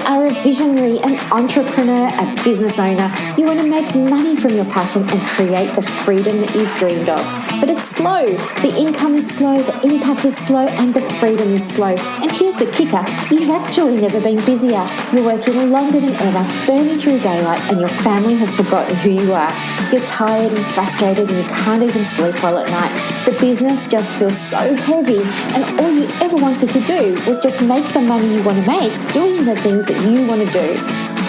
are a visionary, an entrepreneur, a business owner. You want to make money from your passion and create the freedom that you've dreamed of. But it's slow. The income is slow, the impact is slow, and the freedom is slow. And here's the kicker. You've actually never been busier. You're working longer than ever, burning through daylight, and your family have forgotten who you are. You're tired and frustrated and you can't even sleep well at night. The business just feels so heavy, and all you ever wanted to do was just make the money you want to make, doing the things that you want to do.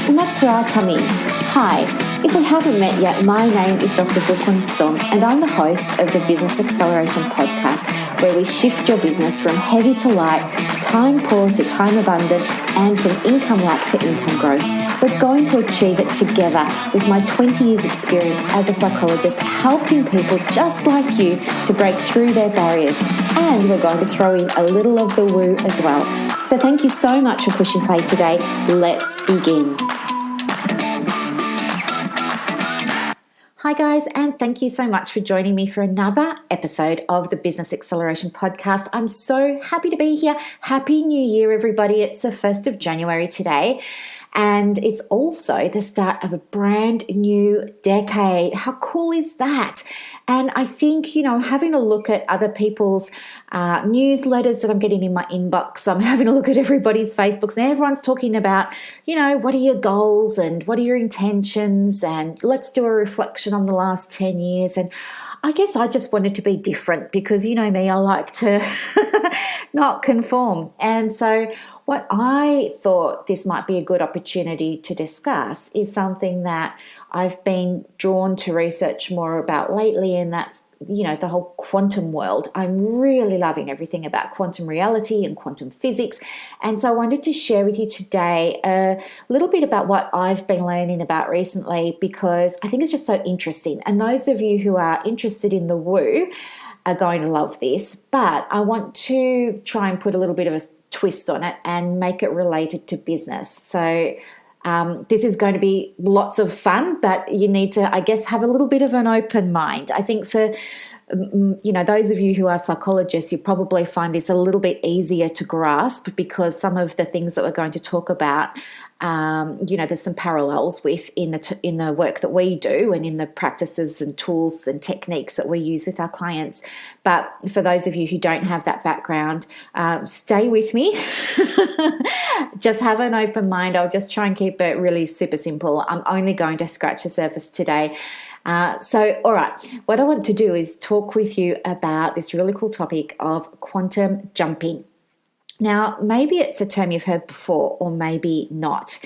And that's where I come in. Hi, if we haven't met yet, my name is Dr. Brooklyn Storm, and I'm the host of the Business Acceleration Podcast, where we shift your business from heavy to light, time poor to time abundant, and from income lack to income growth. We're going to achieve it together with my 20 years experience as a psychologist, helping people just like you to break through their barriers. And we're going to throw in a little of the woo as well. So thank you so much for pushing play today. Let's begin. Hi guys, and thank you so much for joining me for another episode of the Business Acceleration Podcast. I'm so happy to be here. Happy New Year, everybody. It's the 1st of January today, and it's also the start of a brand new decade. How cool is that? And I think, having a look at other people's newsletters that I'm getting in my inbox, I'm having a look at everybody's Facebooks, and everyone's talking about, what are your goals and what are your intentions, and let's do a reflection on the last 10 years. And I guess I just wanted to be different because, me, I like to not conform. And so what I thought this might be a good opportunity to discuss is something that I've been drawn to research more about lately, and that's, the whole quantum world. I'm really loving everything about quantum reality and quantum physics. And so I wanted to share with you today a little bit about what I've been learning about recently, because I think it's just so interesting. And those of you who are interested in the woo are going to love this, but I want to try and put a little bit of a twist on it and make it related to business. So this is going to be lots of fun, but you need to, I guess, have a little bit of an open mind. I think for, those of you who are psychologists, you probably find this a little bit easier to grasp because some of the things that we're going to talk about, there's some parallels with in the work that we do and in the practices and tools and techniques that we use with our clients. But for those of you who don't have that background, stay with me. Just have an open mind. I'll just try and keep it really super simple. I'm only going to scratch the surface today. All right, what I want to do is talk with you about this really cool topic of quantum jumping. Now, maybe it's a term you've heard before or maybe not.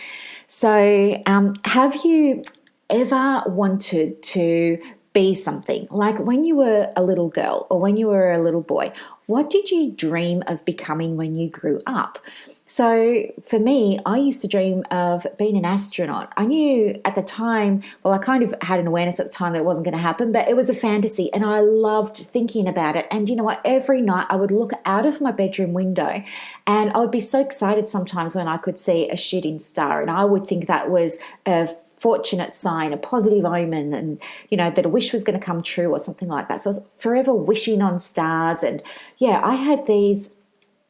So have you ever wanted to be something? Like when you were a little girl or when you were a little boy, what did you dream of becoming when you grew up? So for me, I used to dream of being an astronaut. I knew at the time, I kind of had an awareness at the time that it wasn't going to happen, but it was a fantasy and I loved thinking about it. And you know what? Every night I would look out of my bedroom window and I would be so excited sometimes when I could see a shooting star, and I would think that was a fortunate sign, a positive omen, and that a wish was going to come true or something like that. So I was forever wishing on stars, and I had these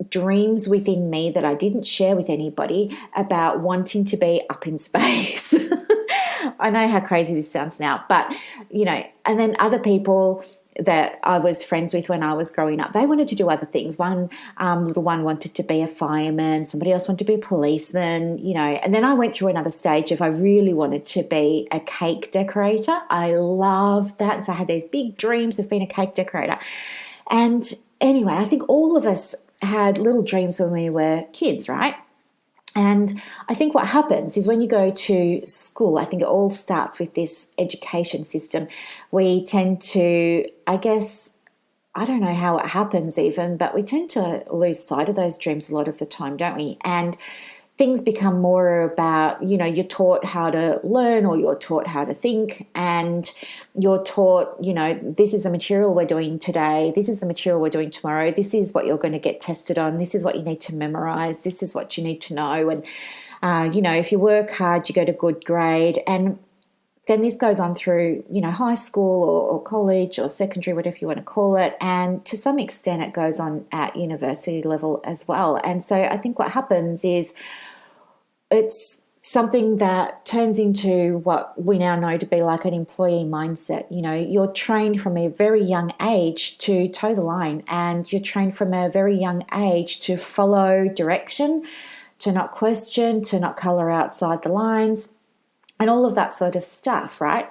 dreams within me that I didn't share with anybody about wanting to be up in space. I know how crazy this sounds now, but and then other people that I was friends with when I was growing up, they wanted to do other things. One little one wanted to be a fireman, somebody else wanted to be a policeman, and then I went through another stage of I really wanted to be a cake decorator. I love that. So I had these big dreams of being a cake decorator. And anyway, I think all of us had little dreams when we were kids, right? And I think what happens is when you go to school, I think it all starts with this education system. We tend to, I don't know how it happens even, but we tend to lose sight of those dreams a lot of the time, don't we? And things become more about, you're taught how to learn or you're taught how to think, and you're taught, this is the material we're doing today, this is the material we're doing tomorrow, this is what you're going to get tested on, this is what you need to memorize, this is what you need to know. And, if you work hard, you get a good grade. And then this goes on through, high school or college or secondary, whatever you want to call it. And to some extent, it goes on at university level as well. And so I think what happens is it's something that turns into what we now know to be like an employee mindset. You know, you're trained from a very young age to toe the line, and you're trained from a very young age to follow direction, to not question, to not color outside the lines, and all of that sort of stuff, right?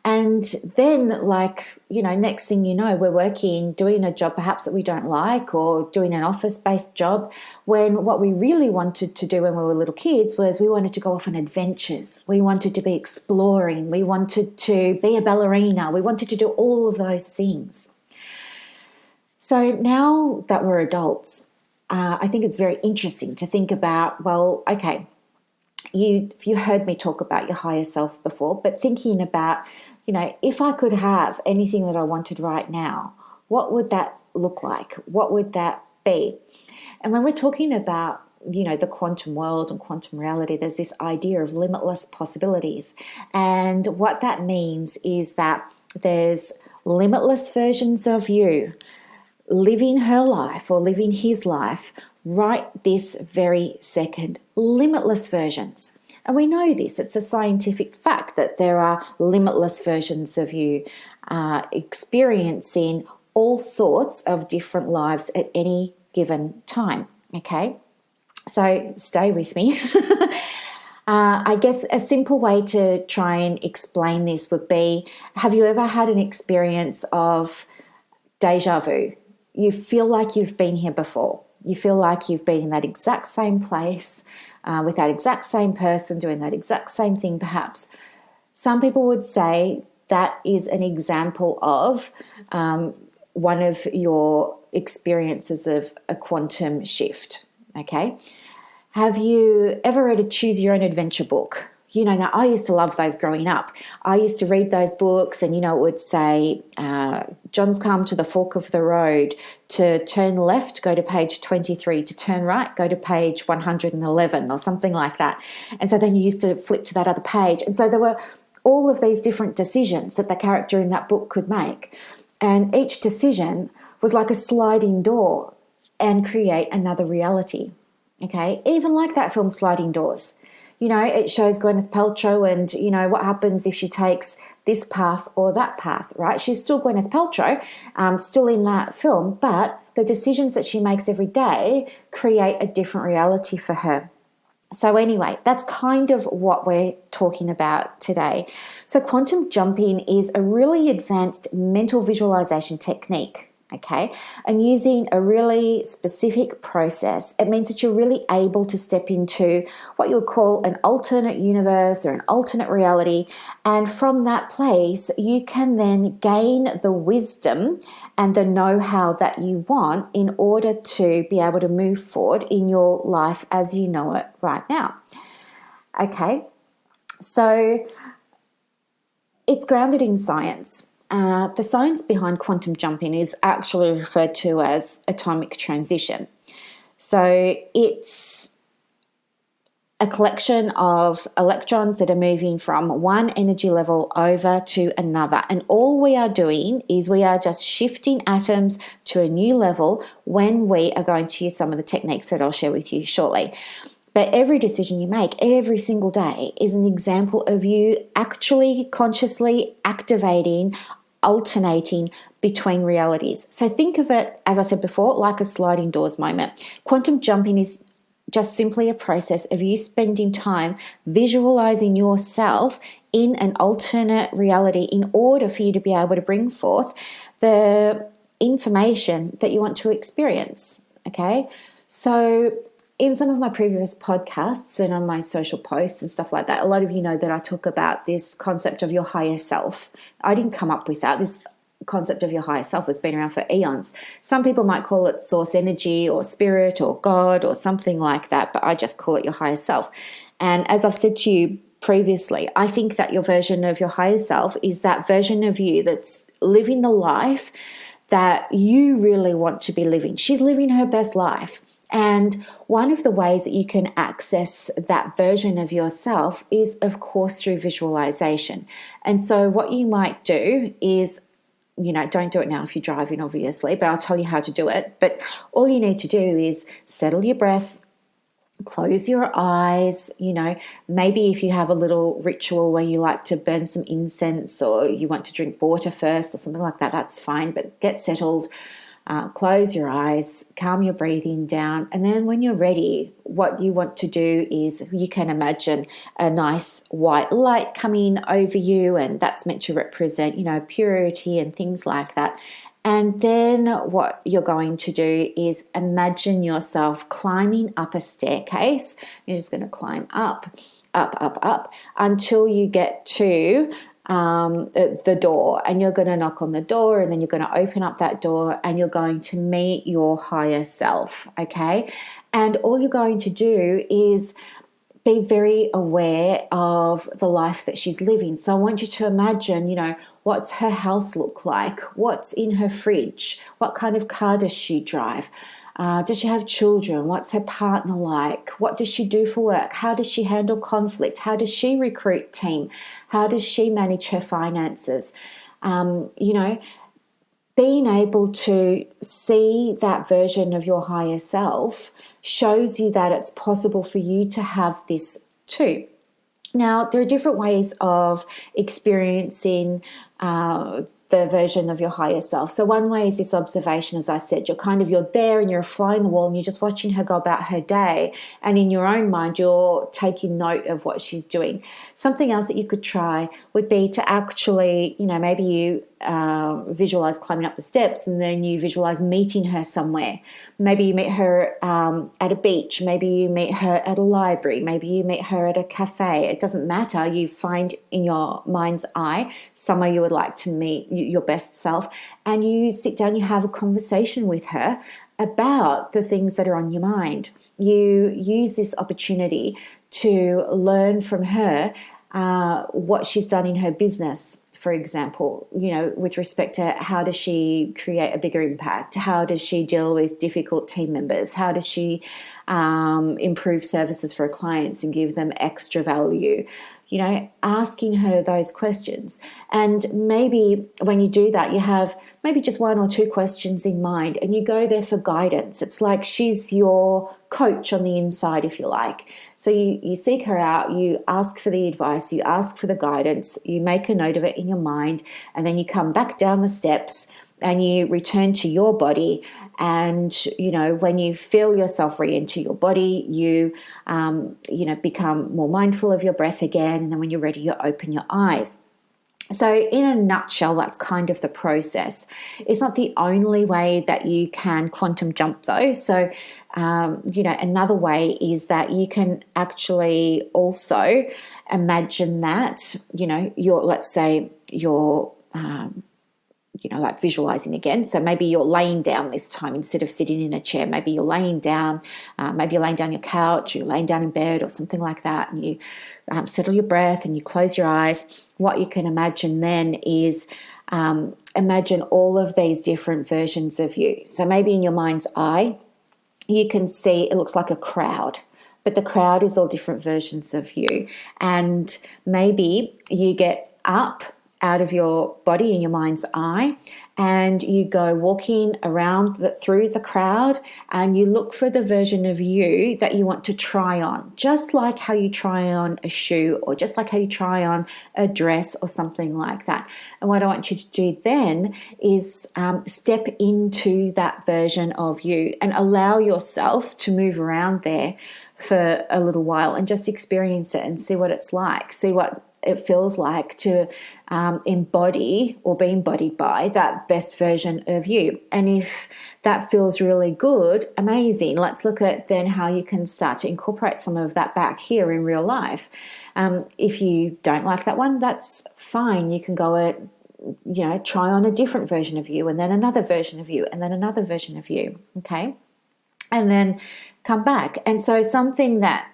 And then, like, you know, next thing you know, we're working, doing a job perhaps that we don't like, or doing an office-based job, when what we really wanted to do when we were little kids was we wanted to go off on adventures. We wanted to be exploring. We wanted to be a ballerina. We wanted to do all of those things. So now that we're adults, I think it's very interesting to think about, well, okay, you heard me talk about your higher self before, but thinking about, you know, if I could have anything that I wanted right now, what would that look like? What would that be? And when we're talking about, you know, the quantum world and quantum reality, there's this idea of limitless possibilities. And what that means is that there's limitless versions of you living her life or living his life right this very second. Limitless versions. And we know this. It's a scientific fact that there are limitless versions of you experiencing all sorts of different lives at any given time. Okay? So stay with me. I guess a simple way to try and explain this would be, have you ever had an experience of deja vu? You feel like you've been here before. You feel like you've been in that exact same place, with that exact same person, doing that exact same thing perhaps. Some people would say that is an example of one of your experiences of a quantum shift, okay? Have you ever read a Choose Your Own Adventure book? You know, now I used to love those growing up. I used to read those books and, you know, it would say, John's come to the fork of the road. To turn left, go to page 23. To turn right, go to page 111 or something like that. And so then you used to flip to that other page. And so there were all of these different decisions that the character in that book could make. And each decision was like a sliding door and create another reality. Okay, even like that film Sliding Doors. You know, it shows Gwyneth Paltrow and, you know, what happens if she takes this path or that path, right? She's still Gwyneth Paltrow, still in that film, but the decisions that she makes every day create a different reality for her. So anyway, that's kind of what we're talking about today. So quantum jumping is a really advanced mental visualization technique. Okay, and using a really specific process, it means that you're really able to step into what you'll call an alternate universe or an alternate reality. And from that place, you can then gain the wisdom and the know-how that you want in order to be able to move forward in your life as you know it right now. Okay, so it's grounded in science. The science behind quantum jumping is actually referred to as atomic transition. So it's a collection of electrons that are moving from one energy level over to another. And all we are doing is we are just shifting atoms to a new level when we are going to use some of the techniques that I'll share with you shortly. But every decision you make every single day is an example of you actually consciously activating, alternating between realities. So think of it, as I said before, like a sliding doors moment. Quantum jumping is just simply a process of you spending time visualizing yourself in an alternate reality in order for you to be able to bring forth the information that you want to experience. Okay? So in some of my previous podcasts and on my social posts and stuff like that, a lot of you know that I talk about this concept of your higher self. I didn't come up with that. This concept of your higher self has been around for eons. Some people might call it source energy or spirit or God or something like that, but I just call it your higher self. And as I've said to you previously, I think that your version of your higher self is that version of you that's living the life that you really want to be living. She's living her best life. And one of the ways that you can access that version of yourself is, of course, through visualization. And so what you might do is, you know, don't do it now if you're driving, obviously, but I'll tell you how to do it. But all you need to do is settle your breath, close your eyes. Maybe if you have a little ritual where you like to burn some incense or you want to drink water first or something like that, that's fine, but get settled. Close your eyes, calm your breathing down, and then when you're ready, what you want to do is you can imagine a nice white light coming over you, and that's meant to represent, purity and things like that. And then what you're going to do is imagine yourself climbing up a staircase. You're just going to climb up, up, up, up until you get to the door, and you're going to knock on the door, and then you're going to open up that door, and you're going to meet your higher self. Okay. And all you're going to do is be very aware of the life that she's living. So I want you to imagine, what's her house look like? What's in her fridge? What kind of car does she drive? Does she have children? What's her partner like? What does she do for work? How does she handle conflict? How does she recruit team? How does she manage her finances? Being able to see that version of your higher self shows you that it's possible for you to have this too. Now, there are different ways of experiencing the version of your higher self. So one way is this observation, as I said, you're there and you're a fly in the wall and you're just watching her go about her day, and in your own mind you're taking note of what she's doing. Something else that you could try would be to actually, maybe you visualize climbing up the steps, and then you visualize meeting her somewhere. Maybe you meet her at a beach, maybe you meet her at a library, maybe you meet her at a cafe. It doesn't matter. You find in your mind's eye somewhere you would like to meet your best self, and you sit down, you have a conversation with her about the things that are on your mind. You use this opportunity to learn from her what she's done in her business. For example, with respect to how does she create a bigger impact? How does she deal with difficult team members? How does she improve services for her clients and give them extra value? Asking her those questions. And maybe when you do that, you have maybe just one or two questions in mind, and you go there for guidance. It's like she's your coach on the inside, if you like. So you seek her out, you ask for the advice, you ask for the guidance, you make a note of it in your mind, and then you come back down the steps and you return to your body. And, when you feel yourself re-enter your body, you become more mindful of your breath again. And then when you're ready, you open your eyes. So in a nutshell, that's kind of the process. It's not the only way that you can quantum jump though. So, another way is that you can actually also imagine that, let's say you're like visualizing again. So maybe you're laying down this time instead of sitting in a chair. Maybe you're laying down, your couch, you're laying down in bed or something like that, and you settle your breath and you close your eyes. What you can imagine then is imagine all of these different versions of you. So maybe in your mind's eye, you can see it looks like a crowd, but the crowd is all different versions of you. And maybe you get up out of your body in your mind's eye, and you go walking around through the crowd, and you look for the version of you that you want to try on, just like how you try on a shoe, or just like how you try on a dress or something like that. And what I want you to do then is step into that version of you and allow yourself to move around there for a little while and just experience it and see what it's like, see what it feels like to embody or be embodied by that best version of you. And if that feels really good, amazing. Let's look at then how you can start to incorporate some of that back here in real life. If you don't like that one, that's fine. You can go try on a different version of you, and then another version of you, and then another version of you. Okay. And then come back. And so something that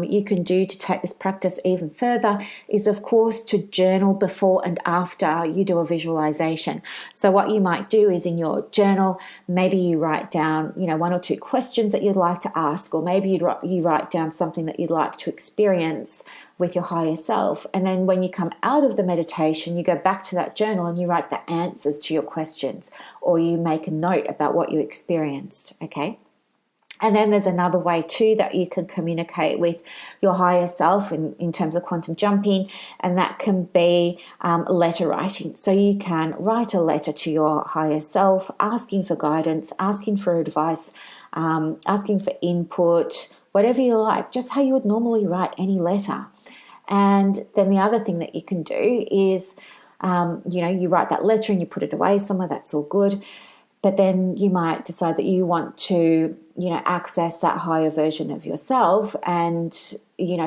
you can do to take this practice even further is, of course, to journal before and after you do a visualization. So what you might do is in your journal, maybe you write down, one or two questions that you'd like to ask, or maybe you write down something that you'd like to experience with your higher self. And then when you come out of the meditation, you go back to that journal and you write the answers to your questions, or you make a note about what you experienced. Okay. And then there's another way too that you can communicate with your higher self in terms of quantum jumping, and that can be letter writing. So you can write a letter to your higher self, asking for guidance, asking for advice, asking for input, whatever you like, just how you would normally write any letter. And then the other thing that you can do is, you write that letter and you put it away somewhere, that's all good. But then you might decide that you want to, access that higher version of yourself and,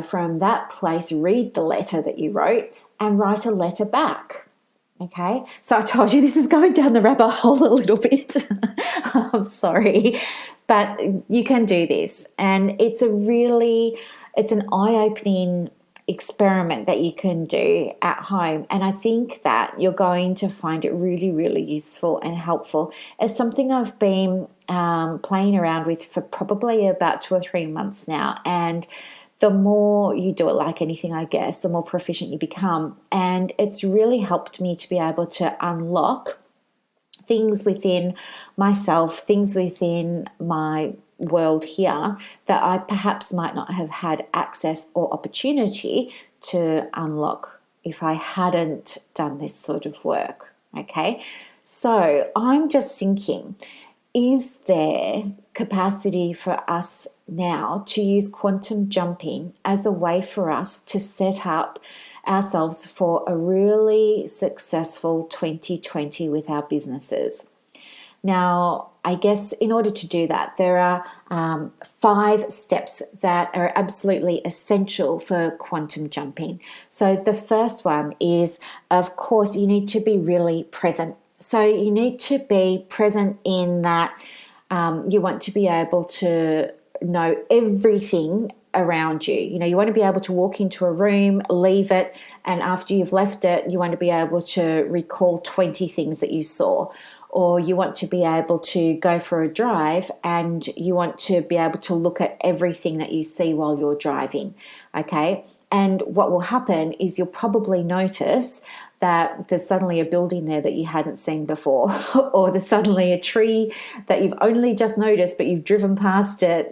from that place, read the letter that you wrote and write a letter back. Okay. So I told you this is going down the rabbit hole a little bit. I'm sorry, but you can do this. And it's an eye-opening experiment that you can do at home, and I think that you're going to find it really, really useful and helpful. It's something I've been playing around with for probably about 2 or 3 months now, and the more you do it, like anything, I guess, the more proficient you become. And it's really helped me to be able to unlock things within myself, things within my world here that I perhaps might not have had access or opportunity to unlock if I hadn't done this sort of work. Okay, so I'm just thinking, is there capacity for us now to use quantum jumping as a way for us to set up ourselves for a really successful 2020 with our businesses? Now, I guess in order to do that, there are 5 steps that are absolutely essential for quantum jumping. So the first one is, of course, you need to be really present. So you need to be present in that you want to be able to know everything around you. You want to be able to walk into a room, leave it, and after you've left it, you want to be able to recall 20 things that you saw. Or you want to be able to go for a drive and you want to be able to look at everything that you see while you're driving, okay? And what will happen is you'll probably notice that there's suddenly a building there that you hadn't seen before, or there's suddenly a tree that you've only just noticed, but you've driven past it,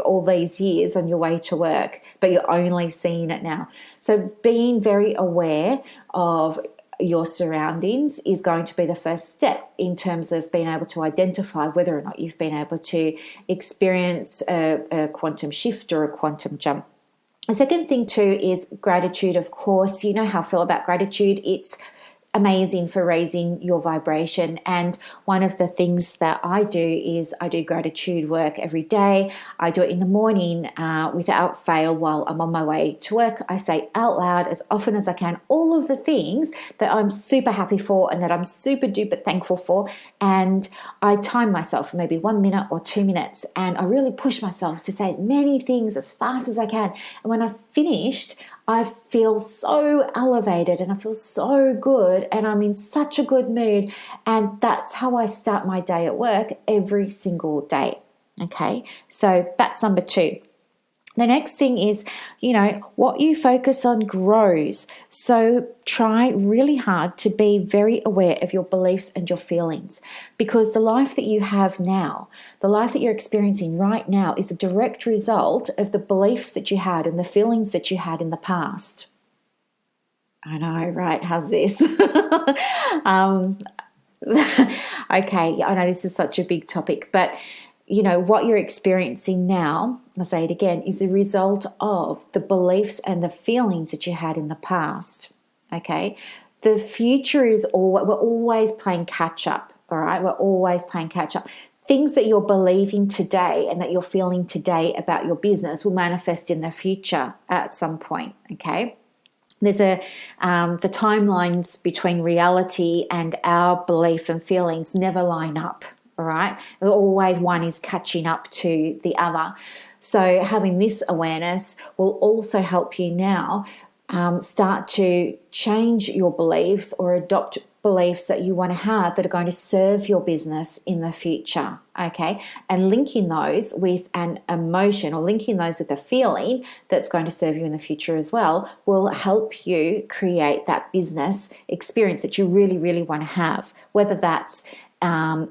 all these years on your way to work, but you're only seeing it now. So being very aware of your surroundings is going to be the first step in terms of being able to identify whether or not you've been able to experience a quantum shift or a quantum jump. The second thing too is gratitude. Of course, you know how I feel about gratitude. It's amazing for raising your vibration. And one of the things that I do is I do gratitude work every day. I do it in the morning without fail while I'm on my way to work. I say out loud as often as I can all of the things that I'm super happy for and that I'm super duper thankful for. And I time myself for maybe 1 minute or 2 minutes. And I really push myself to say as many things as fast as I can. And when I've finished, I feel so elevated and I feel so good and I'm in such a good mood. And that's how I start my day at work every single day. Okay, so that's number 2. The next thing is, what you focus on grows. So try really hard to be very aware of your beliefs and your feelings, because the life that you have now, the life that you're experiencing right now, is a direct result of the beliefs that you had and the feelings that you had in the past. I know, right? How's this? Okay, I know this is such a big topic, but what you're experiencing now, I'll say it again, is a result of the beliefs and the feelings that you had in the past, okay? The future is we're always playing catch up, all right? We're always playing catch up. Things that you're believing today and that you're feeling today about your business will manifest in the future at some point, okay? There's the timelines between reality and our belief and feelings never line up. All right. Always one is catching up to the other. So having this awareness will also help you now start to change your beliefs or adopt beliefs that you want to have that are going to serve your business in the future. Okay. And linking those with an emotion or linking those with a feeling that's going to serve you in the future as well will help you create that business experience that you really, really want to have, whether that's a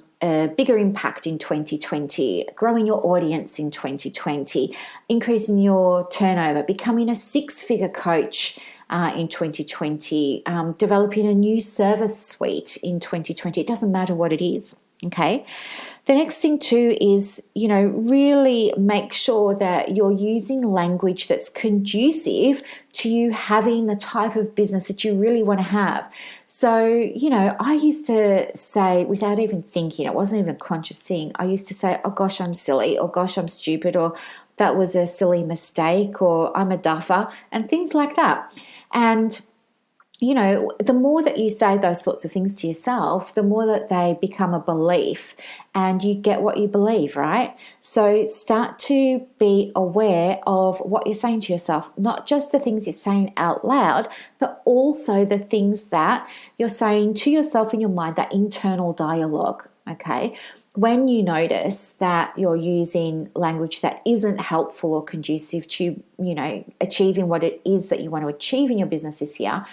bigger impact in 2020, growing your audience in 2020, increasing your turnover, becoming a six-figure coach in 2020, developing a new service suite in 2020. It doesn't matter what it is, okay? The next thing too is, really make sure that you're using language that's conducive to you having the type of business that you really want to have. So, I used to say, without even thinking, it wasn't even a conscious thing, I used to say, oh gosh, I'm silly, or gosh, I'm stupid, or that was a silly mistake, or I'm a duffer, and things like that. And the more that you say those sorts of things to yourself, the more that they become a belief and you get what you believe, right? So start to be aware of what you're saying to yourself, not just the things you're saying out loud, but also the things that you're saying to yourself in your mind, that internal dialogue, okay? When you notice that you're using language that isn't helpful or conducive to, achieving what it is that you want to achieve in your business this year,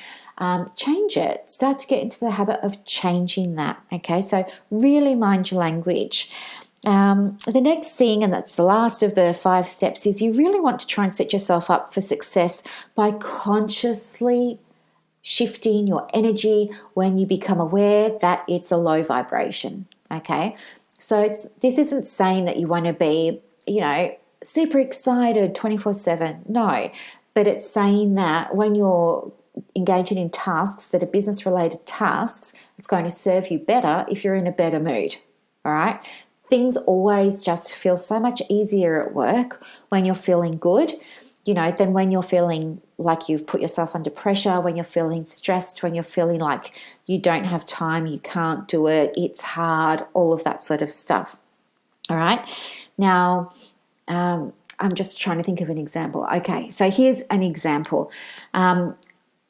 change it. Start to get into the habit of changing that. Okay, so really mind your language. The next thing, and that's the last of the 5 steps, is you really want to try and set yourself up for success by consciously shifting your energy when you become aware that it's a low vibration. Okay, so this isn't saying that you want to be, super excited 24/7. No, but it's saying that when you're engaging in tasks that are business related tasks, it's going to serve you better if you're in a better mood. All right. Things always just feel so much easier at work when you're feeling good, than when you're feeling like you've put yourself under pressure, when you're feeling stressed, when you're feeling like you don't have time, you can't do it, it's hard, all of that sort of stuff. All right. Now, I'm just trying to think of an example. Okay. So here's an example.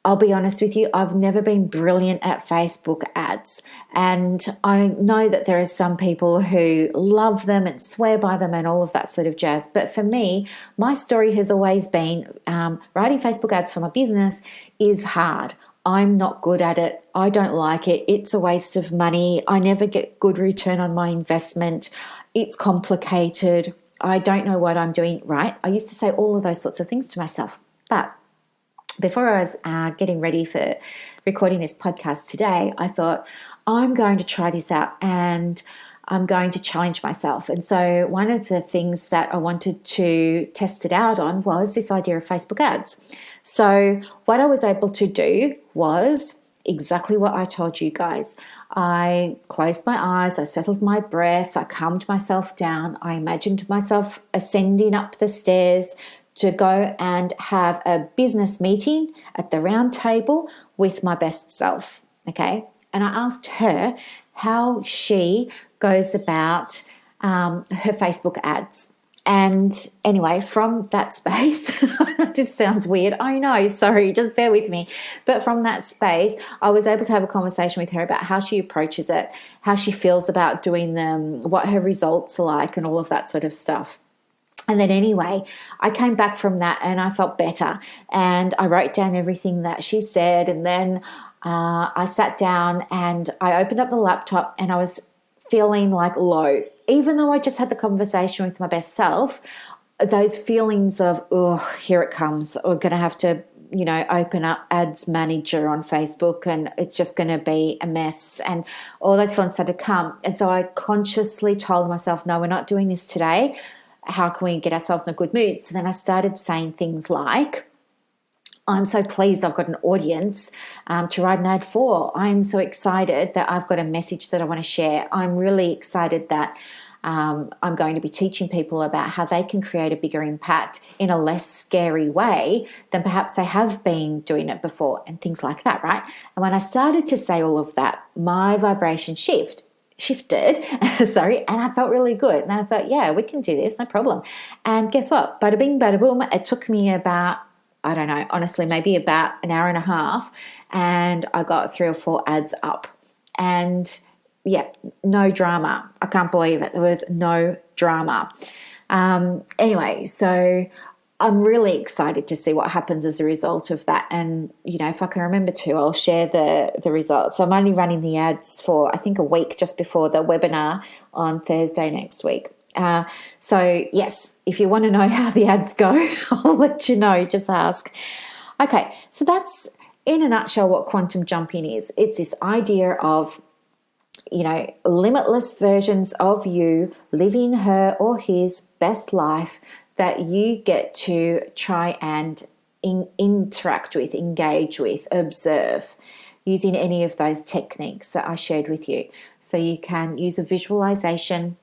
I'll be honest with you, I've never been brilliant at Facebook ads. And I know that there are some people who love them and swear by them and all of that sort of jazz. But for me, my story has always been writing Facebook ads for my business is hard. I'm not good at it. I don't like it. It's a waste of money. I never get good return on my investment. It's complicated. I don't know what I'm doing right. I used to say all of those sorts of things to myself. But before I was getting ready for recording this podcast today, I thought, I'm going to try this out and I'm going to challenge myself. And so one of the things that I wanted to test it out on was this idea of Facebook ads. So what I was able to do was exactly what I told you guys. I closed my eyes, I settled my breath, I calmed myself down, I imagined myself ascending up the stairs to go and have a business meeting at the round table with my best self, okay? And I asked her how she goes about her Facebook ads. And anyway, from that space, this sounds weird, I know, sorry, just bear with me. But from that space, I was able to have a conversation with her about how she approaches it, how she feels about doing them, what her results are like, and all of that sort of stuff. And then anyway, I came back from that and I felt better and I wrote down everything that she said. And then I sat down and I opened up the laptop and I was feeling like low. Even though I just had the conversation with my best self, those feelings of, oh, here it comes. We're going to have to, open up ads manager on Facebook and it's just going to be a mess. And all those feelings started to come. And so I consciously told myself, no, we're not doing this today. How can we get ourselves in a good mood? So then I started saying things like, I'm so pleased I've got an audience to write an ad for. I'm so excited that I've got a message that I want to share. I'm really excited that I'm going to be teaching people about how they can create a bigger impact in a less scary way than perhaps they have been doing it before, and things like that, right? And when I started to say all of that, my vibration shifted, and I felt really good. And I thought, yeah, we can do this, no problem. And guess what? Bada bing, bada boom. It took me about, I don't know, honestly, maybe about an hour and a half. And I got 3 or 4 ads up. And yeah, no drama. I can't believe it. There was no drama. Anyway, so I'm really excited to see what happens as a result of that. And, if I can remember to, I'll share the results. I'm only running the ads for, I think, a week just before the webinar on Thursday next week. So, yes, if you want to know how the ads go, I'll let you know. Just ask. Okay, so that's, in a nutshell, what quantum jumping is. It's this idea of limitless versions of you living her or his best life that you get to try and interact with, engage with, observe using any of those techniques that I shared with you. So you can use a visualization,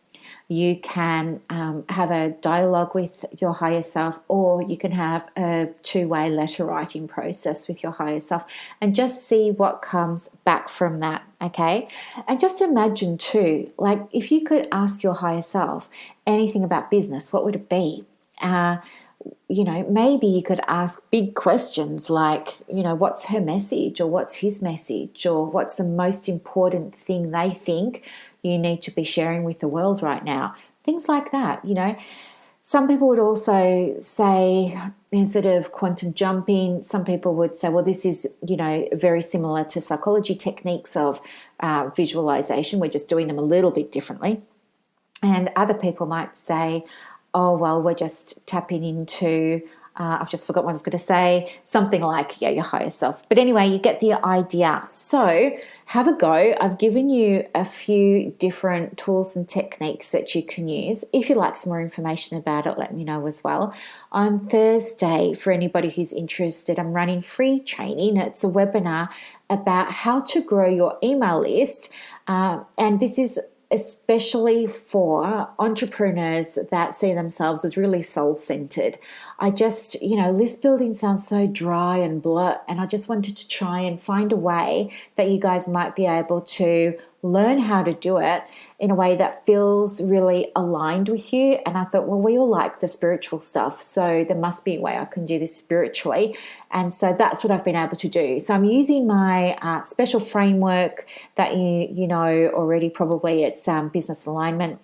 you can have a dialogue with your higher self, or you can have a two-way letter writing process with your higher self and just see what comes back from that, okay? And just imagine too, like if you could ask your higher self anything about business, what would it be? Maybe you could ask big questions like, what's her message, or what's his message, or what's the most important thing they think you need to be sharing with the world right now. Things like that, Some people would also say, instead of quantum jumping, some people would say, well, this is, very similar to psychology techniques of visualization. We're just doing them a little bit differently. And other people might say, oh, well, we're just tapping into, I've just forgot what I was going to say, something like, your higher self. But anyway, you get the idea. So have a go. I've given you a few different tools and techniques that you can use. If you'd like some more information about it, let me know as well. On Thursday, for anybody who's interested, I'm running free training. It's a webinar about how to grow your email list. And this is especially for entrepreneurs that see themselves as really soul-centered. I just, list building sounds so dry and blah, and I just wanted to try and find a way that you guys might be able to learn how to do it in a way that feels really aligned with you. And I thought, well, we all like the spiritual stuff, so there must be a way I can do this spiritually. And so that's what I've been able to do. So I'm using my special framework that you know already probably. It's business alignment.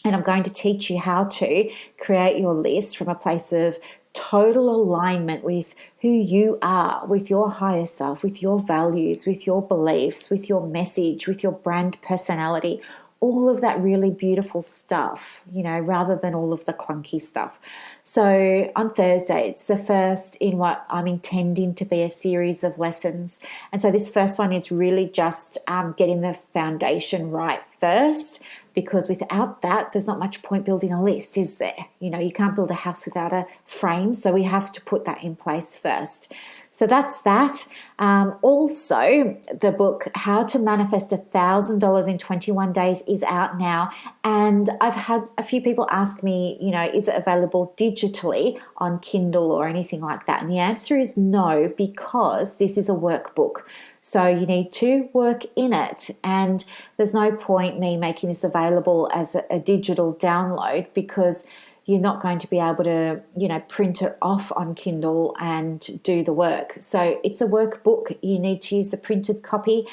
And I'm going to teach you how to create your list from a place of total alignment with who you are, with your higher self, with your values, with your beliefs, with your message, with your brand personality, all of that really beautiful stuff, rather than all of the clunky stuff. So on Thursday, it's the first in what I'm intending to be a series of lessons. And so this first one is really just getting the foundation right first, because without that, there's not much point building a list, is there? You can't build a house without a frame, so we have to put that in place first. So that's that. Also, the book, How to Manifest $1,000 in 21 Days is out now. And I've had a few people ask me, is it available digitally on Kindle or anything like that? And the answer is no, because this is a workbook. So you need to work in it. And there's no point me making this available as a digital download, because you're not going to be able to, print it off on Kindle and do the work. So it's a workbook. You need to use the printed copy.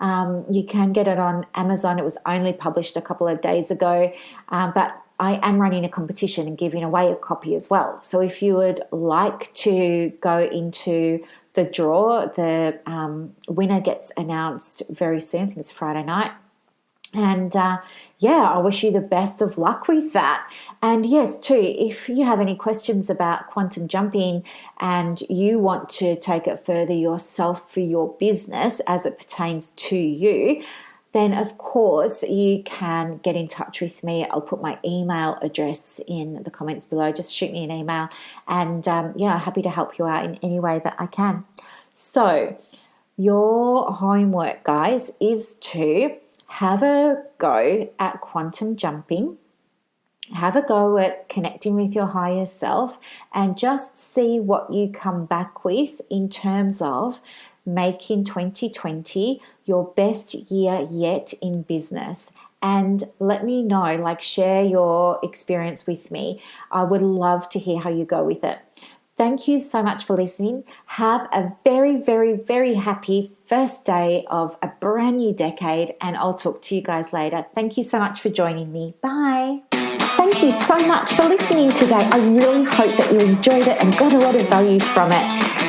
You can get it on Amazon. It was only published a couple of days ago, but I am running a competition and giving away a copy as well. So if you would like to go into the draw, the winner gets announced very soon. I think it's Friday night. And I wish you the best of luck with that. And yes, too, if you have any questions about quantum jumping and you want to take it further yourself for your business as it pertains to you, then of course you can get in touch with me. I'll put my email address in the comments below. Just shoot me an email, and happy to help you out in any way that I can. So your homework, guys, is to have a go at quantum jumping, have a go at connecting with your higher self, and just see what you come back with in terms of making 2020 your best year yet in business. And let me know, share your experience with me. I would love to hear how you go with it. Thank you so much for listening. Have a very, very, very happy first day of a brand new decade, and I'll talk to you guys later. Thank you so much for joining me. Bye. thank you so much for listening today. I really hope that you enjoyed it and got a lot of value from it.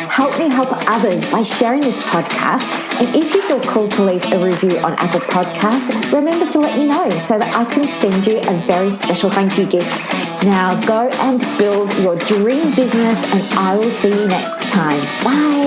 Help me help others by sharing this podcast. And if you feel called to leave a review on Apple Podcasts, remember to let me know so that I can send you a very special thank you gift. Now go and build your dream business, and I will see you next time. Bye.